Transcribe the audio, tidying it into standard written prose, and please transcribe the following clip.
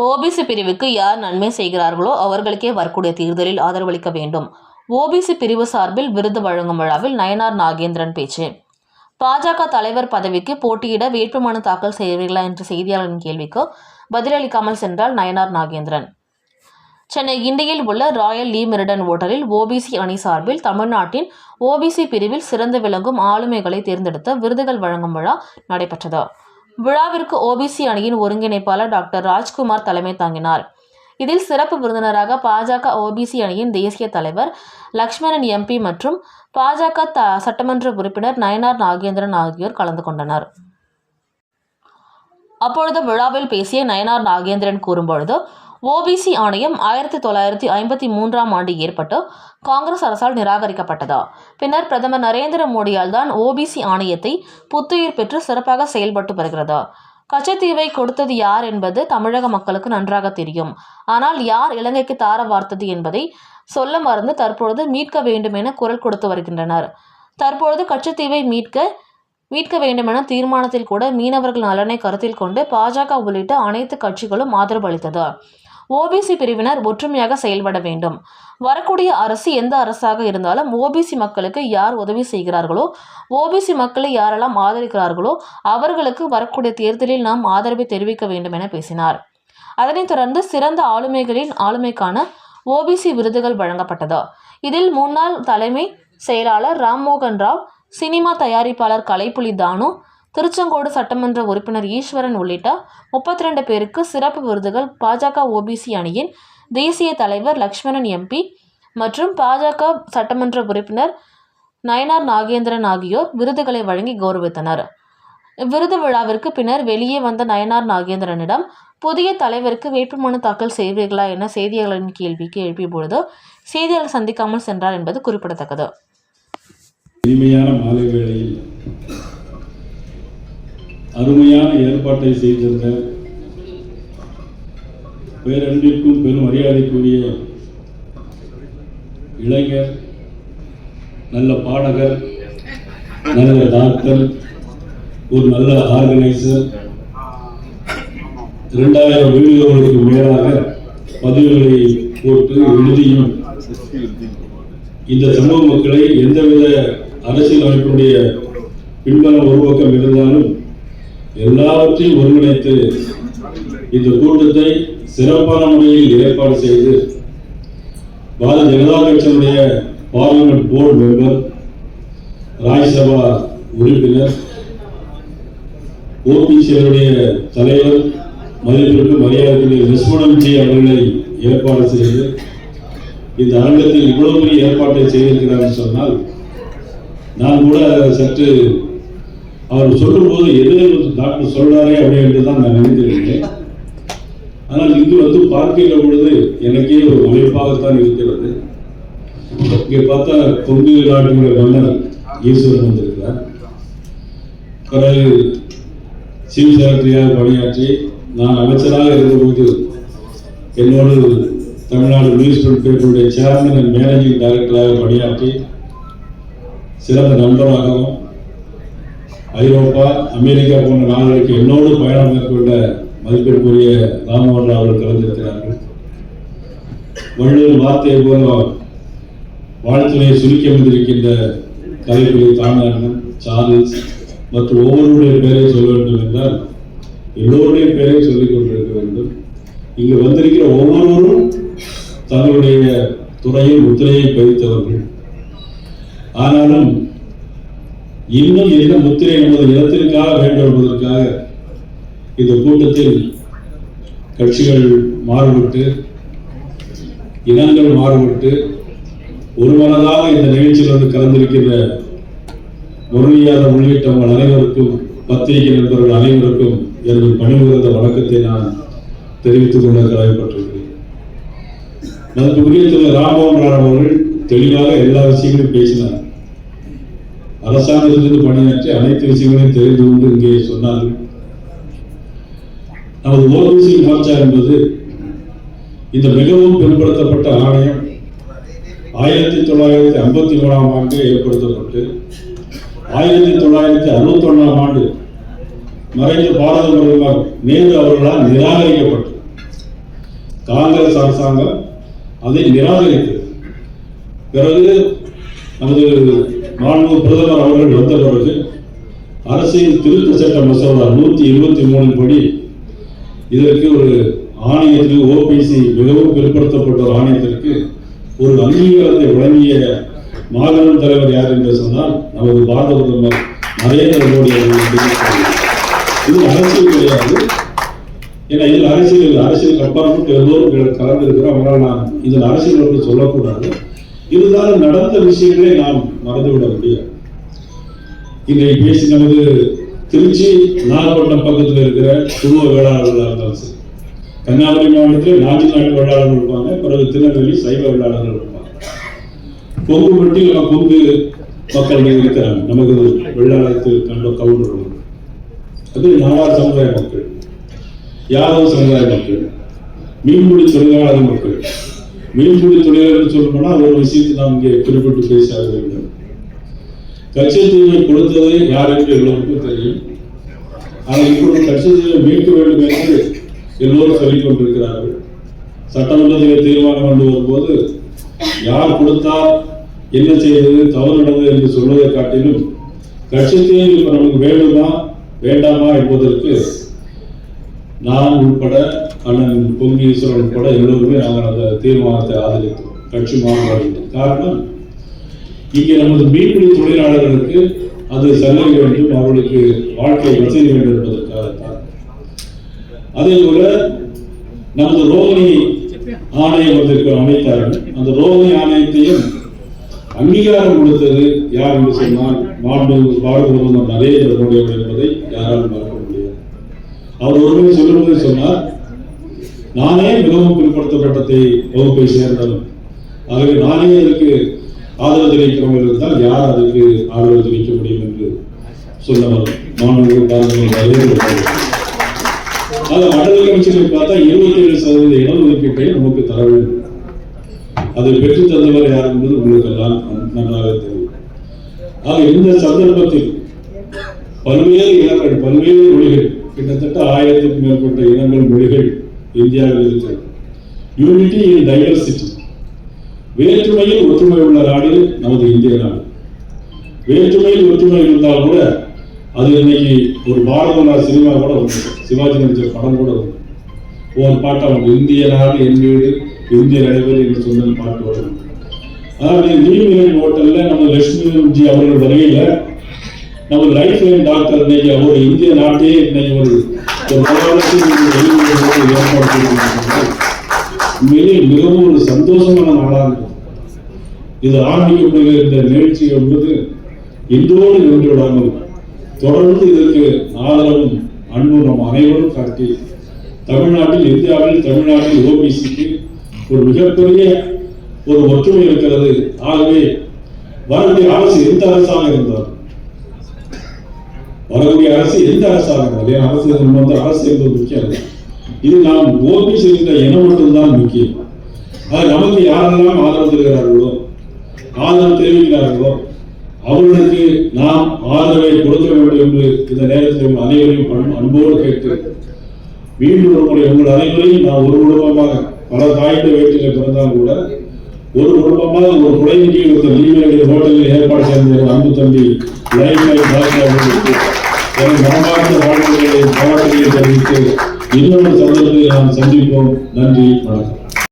OBC பிரிவுக்கு யார் நன்மை செய்கிறார்களோ அவர்களுக்கே வரக்கூடிய தேர்தலில் ஆதரவளிக்க வேண்டும். ஓபிசி பிரிவு சார்பில் விருது வழங்கும் விழாவில் நயனார் நாகேந்திரன் பேச்சு. பாஜக தலைவர் பதவிக்கு போட்டியிட வேட்புமனு தாக்கல் செய்வீர்களா என்ற செய்தியாளரின் கேள்விக்கு பதிலளிக்காமல் சென்றார் நயனார் நாகேந்திரன். சென்னை கிண்டியில் உள்ள ராயல் லீ மெரிடன் ஓட்டலில் ஓபிசி அணி சார்பில் தமிழ்நாட்டின் ஓபிசி பிரிவில் சிறந்து விளங்கும் ஆளுமைகளை தேர்ந்தெடுத்த விருதுகள் வழங்கும் விழா நடைபெற்றது. விழாவிற்கு ஓபிசி அணியின் ஒருங்கிணைப்பாளர் டாக்டர் ராஜ்குமார் தலைமை தாங்கினார். இதில் சிறப்பு விருந்தினராக பாஜக ஓபிசி அணியின் தேசிய தலைவர் லக்ஷ்மணன் எம்பி மற்றும் பாஜக சட்டமன்ற உறுப்பினர் நயனார் நாகேந்திரன் ஆகியோர் கலந்து கொண்டனர். அப்பொழுது விழாவில் பேசிய நயனார் நாகேந்திரன் கூறும்பொழுது, ஓபிசி ஆணையம் 1953ஆம் ஆண்டு ஏற்பட்டு காங்கிரஸ் அரசால் நிராகரிக்கப்பட்டது. பின்னர் பிரதமர் நரேந்திர மோடியால் தான் ஓபிசி ஆணையத்தை புத்துயிர் பெற்று சிறப்பாக செயல்பட்டு வருகிறது. கச்சத்தீவை கொடுத்தது யார் என்பது தமிழக மக்களுக்கு நன்றாக தெரியும். ஆனால் யார் இலங்கைக்கு தார வார்த்தது என்பதை சொல்ல மறந்து தற்பொழுது மீட்க வேண்டும் என குரல் கொடுத்து வருகின்றனர். தற்பொழுது கச்சத்தீவை மீட்க வேண்டுமென தீர்மானத்தில் கூட மீனவர்கள் நலனை கருத்தில் கொண்டு பாஜக உள்ளிட்ட அனைத்து கட்சிகளும் ஆதரவு அளித்தது. ஓபிசி பிரிவினர் ஒற்றுமையாக செயல்பட வேண்டும். வரக்கூடிய அரசு எந்த அரசாக இருந்தாலும் ஓபிசி மக்களுக்கு யார் உதவி செய்கிறார்களோ, ஓபிசி மக்களை யாரெல்லாம் ஆதரிக்கிறார்களோ அவர்களுக்கு வரக்கூடிய தேர்தலில் நாம் ஆதரவை தெரிவிக்க வேண்டும் என பேசினார். அதனைத் தொடர்ந்து சிறந்த ஆளுமைகளின் ஆளுமைக்கான ஓபிசி விருதுகள் வழங்கப்பட்டது. இதில் முன்னாள் தலைமை செயலாளர் ராம்மோகன் ராவ், சினிமா தயாரிப்பாளர் கலைப்புலி தானு, திருச்செங்கோடு சட்டமன்ற உறுப்பினர் ஈஸ்வரன் உள்ளிட்ட 32 பேருக்கு சிறப்பு விருதுகள் பாஜக ஓபிசி அணியின் தேசிய தலைவர் லக்ஷ்மணன் எம்பி மற்றும் பாஜக சட்டமன்ற உறுப்பினர் நயனார் நாகேந்திரன் ஆகியோர் விருதுகளை வழங்கி கௌரவித்தனர். விருது விழாவிற்கு பின்னர் வெளியே வந்த நயனார் நாகேந்திரனிடம் புதிய தலைவருக்கு வேட்புமனு தாக்கல் செய்வீர்களா என செய்தியாளரின் கேள்விக்கு எழுப்பிய பொழுது செய்தியாளர் சந்திக்காமல் சென்றார் என்பது குறிப்பிடத்தக்கது. அருமையான ஏற்பாட்டை செய்திருந்த பேரன்பிற்கும் பெரும் மரியாதைக்குரிய இளைஞர், நல்ல பாடகர், நல்ல டாக்டர், ஒரு நல்ல ஆர்கனைசர், 2000 வீடியோகளுக்கு மேலாக பதிவுகளை போட்டு எழுதியும் இந்த சமூக மக்களை எந்தவித அரசியல் அமைப்பினுடைய பின்பலம் ஒரு பக்கம் இருந்தாலும் எல்லாவற்றையும் ஒருங்கிணைத்து இந்த கூட்டத்தை சிறப்பான முறையில் ஏற்பாடு செய்து பாரதிய ஜனதா கட்சியினுடைய பார்லிமெண்ட் போர்டு மெம்பர், ராஜ்யசபா உறுப்பினர், ஓபிசியினுடைய தலைவர், மதிப்பிற்கு மரியாதைக்குரிய லட்சுமணன்ஜி அவர்களை ஏற்பாடு செய்து இந்த அரங்கத்தில் இவ்வளவு பெரிய ஏற்பாட்டை செய்திருக்கிறார் சொன்னால் நான் கூட சற்று அவர் சொல்லும்போது எது டாக்டர் சொல்றாரே அப்படின்னு தான் நான் நினைத்திருந்தேன். ஆனால் இங்கு பார்க்கின்ற பொழுது எனக்கே ஒரு மலைப்பாகத்தான் இருக்கிறது. இங்கே பார்த்தா கொங்கு நாட்டினுடைய மன்னர் ஈஸ்வரன் வந்திருக்கிறார். பிறகு சீஃப் செக்ரட்டரியாக பணியாற்றி நான் அமைச்சராக இருந்தபோது என்னோடு Tamil Nadu municipal பேப்பருடைய chairman and managing டைரக்டராக பணியாற்றி சிறந்த நண்பராகவும் ஐரோப்பா, அமெரிக்கா போன்ற நாடுகளுக்கு என்னோடு பயணம் மேற்கொண்ட மதிப்பிற்குரிய ராமமோகன் அவர்கள் கலந்திருக்கிறார்கள். வள்ளுவர் வார்த்தையை போல வாழ்த்துறையை சுருக்கி வந்திருக்கின்ற கலைப்புலி தாமரன், சார்ல்ஸ் மற்றும் ஒவ்வொருடைய பெயரை சொல்ல வேண்டும் என்றால் எல்லோருடைய பெயரை சொல்லிக் கொண்டிருக்க வேண்டும். இங்கு வந்திருக்கிற ஒவ்வொருவரும் தங்களுடைய துறையில் முத்திரையை பதித்தவர்கள். ஆனாலும் இன்னும் என்ன முத்திரை நமது இனத்திற்காக வேண்டும் என்பதற்காக இந்த கூட்டத்தில் கட்சிகள் மாறுபட்டு, இனங்கள் மாறுபட்டு ஒரு மனதாக இந்த நிகழ்ச்சியில் கலந்திருக்கின்ற முரளியாளர் உள்ளிட்டவர்கள் அனைவருக்கும், பத்திரிகை நண்பர்கள் அனைவருக்கும் எனது பணிபுரிந்த வணக்கத்தை நான் தெரிவித்துக் கொள்ள கடமைப்பட்டிருக்கிறேன். மதிப்புக்குரிய திரு ராம்மோகன் ராவ் அவர்கள் தெளிவாக எல்லா விஷயங்களையும் பேசினார். அரசாங்கத்திலிருந்து பணியாற்றி அனைத்து விஷயங்களையும் தெரிந்து கொண்டு இங்கே சொன்னார்கள். நமது ஓபிசி மோர்ச்சா என்பது இந்த மிகவும் பின்பற்றப்பட்ட ஆணையம் 1953ஆம் ஆண்டு ஏற்படுத்தப்பட்டு 1961ஆம் ஆண்டு மறைந்த பாரத பிரதமர் நேரு அவர்களால் நிராகரிக்கப்பட்டது. காங்கிரஸ் அரசாங்கம் அதை நிராகரித்தது. பிறகு நமது மாண்பு பிரதமர் அவர்கள் வந்த பிறகு அரசியல் திருத்த சட்ட மசோதா 123 படி இதற்கு ஒரு ஆணையத்திற்கு, ஓபிசி மிகவும் பிற்படுத்தப்பட்ட ஒரு ஆணையத்திற்கு ஒரு அங்கீகாரத்தை வழங்கிய மாநில தலைவர் யார் என்று சொன்னால் நமது பாரத பிரதமர் நரேந்திர மோடி அவர்கள். இது அரசியல் கிடையாது. ஏன்னா இதில் அரசியல் அப்பாற்பட்டு எல்லோரும் கலந்திருக்கிறோம். அவங்களால் நான் இதில் அரசியல் ஒன்று சொல்லக்கூடாது. இருந்தாலும் நடந்த விஷயங்களை நாம் மறந்துவிட முடியாது. இன்றைக்கு பேசி நமது திருச்சி நாகப்பட்டினம் பக்கத்தில் இருக்கிற குடும்ப வேளாளர்களாக இருந்தாலும் சரி, கன்னியாகுமரி மாவட்டத்தில் நாட்டு வேளாளர்கள் இருப்பாங்க, பிறகு திருநெல்வேலி சைவ வேளாளர்கள் இருப்பாங்க. கொங்குப்பட்டி கொங்கு மக்கள் இருக்கிறாங்க. நமக்கு வெள்ளாளத்தில் கண்ட கவுண்டர்கள், அது நாடார் சமுதாய மக்கள், யாதவ சமுதாய மக்கள், மீன்பிடி தொழிலாளர் மக்கள். மீன்பிடி தொழிலாளர்கள் சொல்லணும்னா ஒரு விஷயத்தை நாம் இங்கே குறிப்பிட்டு பேசாக வேண்டும். கச்சத்தீவை கொடுத்தது யார் என்று எல்லோருக்கும் தெரியும். ஆனால் இப்பொழுது கச்சத்தீவை மீட்க வேண்டும் என்று எல்லோரும் சொல்லிக் கொண்டிருக்கிறார்கள். சட்டமன்றத்தில் தீர்மானம் கொண்டு வரும்போது யார் கொடுத்தார், என்ன செய்தது, தவறு நடந்தது என்று சொல்வதை காட்டிலும் கட்சித்தீவு இப்ப நமக்கு வேண்டுமா வேண்டாமா என்பதற்கு நான் உட்பட, அண்ணன் பொங்கி ஈஸ்வரன் உட்பட எல்லோருமே நாங்கள் அந்த தீர்மானத்தை ஆதரித்தோம். கட்சி மாறுபாடு காரணம், இங்கே நமது மீன்பிடி தொழிலாளர்களுக்கு அது செல்ல வேண்டும், அவர்களுக்கு வாழ்க்கை வசதி வேண்டும் என்பதற்காகத்தான். அதே போல நமது ரோகிணி ஆணையம் அதற்கு அமைத்தார்கள். அந்த ரோகிணி ஆணையத்தையும் அங்கீகாரம் கொடுத்தது யார் என்று சொன்னால் பாரத பிரதமர் நரேந்திர மோடி என்பதை யாராலும் மறக்க முடியாது. அவர் ஒருவரை சொல்லுவதை சொன்னார், நானே மிகவும் பிற்படுத்தப்பட்ட வகுப்பை சேர்ந்தவன், ஆகவே நானே அதற்கு ஆதரவு தெரிவிக்கிறவங்க இருந்தால் யார் அதற்கு ஆதரவு தெரிவிக்க முடியும் என்று சொன்னவர் அடல் கமிஷனில் பார்த்தா 27% இடஒதுக்கீட்டை நமக்கு தர வேண்டும். அதை பெற்று தந்தவர் யார் என்பது உங்களுக்கு எல்லாம் நன்றாக தெரியும். ஆக இந்த சந்தர்ப்பத்தில் பல்வேறு இனங்கள், பல்வேறு மொழிகள், கிட்டத்தட்ட 1000க்கும் மேற்பட்ட இனங்கள், மொழிகள் இந்தியாவில் இருக்கிறது. யூனிட்டி இன் டைவர்சிட்டி, வேற்றுமையில் ஒற்றுமை உள்ள நாடு நமது இந்திய நாடு. வேற்றுமையில் ஒற்றுமை இருந்தால் கூட அது இன்னைக்கு ஒரு பாரத சினிமா கூட உண்டு, சிவாஜி நடிச்ச படம் கூட உண்டு. ஒரு பாட்டு அவங்க இந்திய நாடு என் வீடு, இந்திய நடைபெறும் என்று சொன்ன பாட்டு வரும். அதாவது நீர்நிலை ஹோட்டல்ல நம்ம லட்சுமி அவர்கள் வருகையில நம்ம லைஃப் லைன் டாக்டர் இன்னைக்கு அவர் இந்திய நாட்டையே இன்னைக்கு ஒரு மிகவும் ஒரு சந்தோஷமான நாளாக இருக்கும். இது ஆரம்பிக்கப்படுகிற இந்த நிகழ்ச்சி என்பது இன்றோடு நின்று விடாமல் தொடர்ந்து இதற்கு ஆதரவும் அன்பும் நம் அனைவரும் காட்டி தமிழ்நாட்டில், இந்தியாவில் தமிழ்நாட்டில் ஓபிசிக்கு ஒரு மிகப்பெரிய ஒரு ஒற்றுமை இருக்கிறது. ஆகவே வரக்கூடிய அரசு எந்த அரசாக இருந்தால், வரக்கூடிய அரசு எந்த அரசாக இருந்தால், அரசு என்பது முக்கியம். இது நாம் ஓபிசி என்ற இனம் மட்டும்தான் முக்கியம். நமக்கு யாரெல்லாம் ஆதரவு தருகிறார்களோ, ஆதரவு தெரிவிக்கிறார்களோ அவர்களுக்கு நாம் ஆதரவை கொடுக்க வேண்டும் என்று இந்த நேரத்தில் அனைவரையும் அன்போடு கேட்டு மீண்டும் ஒரு முறை உங்கள் அனைவரையும் நான் ஒரு குடும்பமாக, பல தாய்ந்த வயிற்றில் பிறந்தால் கூட ஒரு குடும்பமாக ஒரு குறைநிதி லீவினுடைய ஹோட்டலில் ஏற்பாடு செய்த அன்பு தம்பி லைஃப் லைன் அவர்களுக்கு என் மனமார்ந்த வாழ்க்கையை பாராட்டுகளை தெரிவித்து இன்னொரு சந்தர்ப்பத்தில் நாம் சந்திப்போம். நன்றி, வணக்கம்.